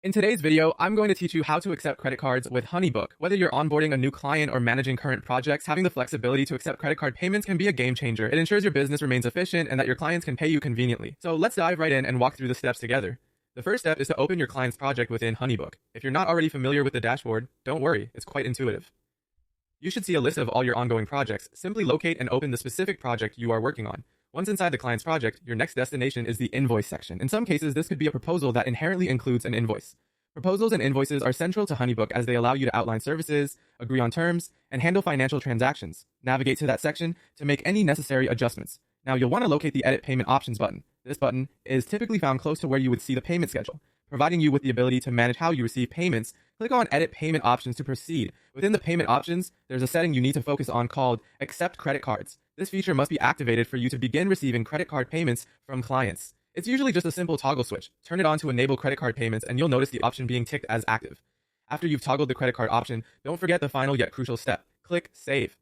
In today's video, I'm going to teach you how to accept credit cards with HoneyBook. Whether you're onboarding a new client or managing current projects, having the flexibility to accept credit card payments can be a game changer. It ensures your business remains efficient and that your clients can pay you conveniently. So let's dive right in and walk through the steps together. The first step is to open your client's project within HoneyBook. If you're not already familiar with the dashboard, don't worry, it's quite intuitive. You should see a list of all your ongoing projects. Simply locate and open the specific project you are working on. Once inside the client's project, your next destination is the invoice section. In some cases, this could be a proposal that inherently includes an invoice. Proposals and invoices are central to HoneyBook as they allow you to outline services, agree on terms, and handle financial transactions. Navigate to that section to make any necessary adjustments. Now, you'll want to locate the Edit Payment Options button. This button is typically found close to where you would see the payment schedule. Providing you with the ability to manage how you receive payments, click on Edit Payment Options to proceed. Within the payment options, there's a setting you need to focus on called Accept Credit Cards. This feature must be activated for you to begin receiving credit card payments from clients. It's usually just a simple toggle switch. Turn it on to enable credit card payments and you'll notice the option being ticked as active. After you've toggled the credit card option, don't forget the final yet crucial step. Click Save.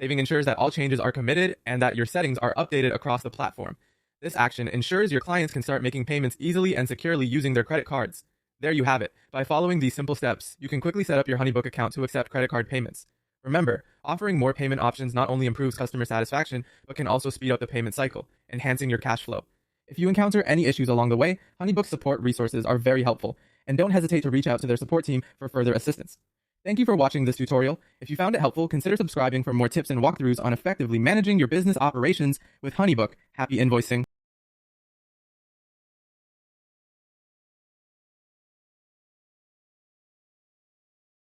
Saving ensures that all changes are committed and that your settings are updated across the platform. This action ensures your clients can start making payments easily and securely using their credit cards. There you have it. By following these simple steps, you can quickly set up your HoneyBook account to accept credit card payments. Remember, offering more payment options not only improves customer satisfaction, but can also speed up the payment cycle, enhancing your cash flow. If you encounter any issues along the way, HoneyBook's support resources are very helpful, and don't hesitate to reach out to their support team for further assistance. Thank you for watching this tutorial. If you found it helpful, consider subscribing for more tips and walkthroughs on effectively managing your business operations with HoneyBook. Happy invoicing!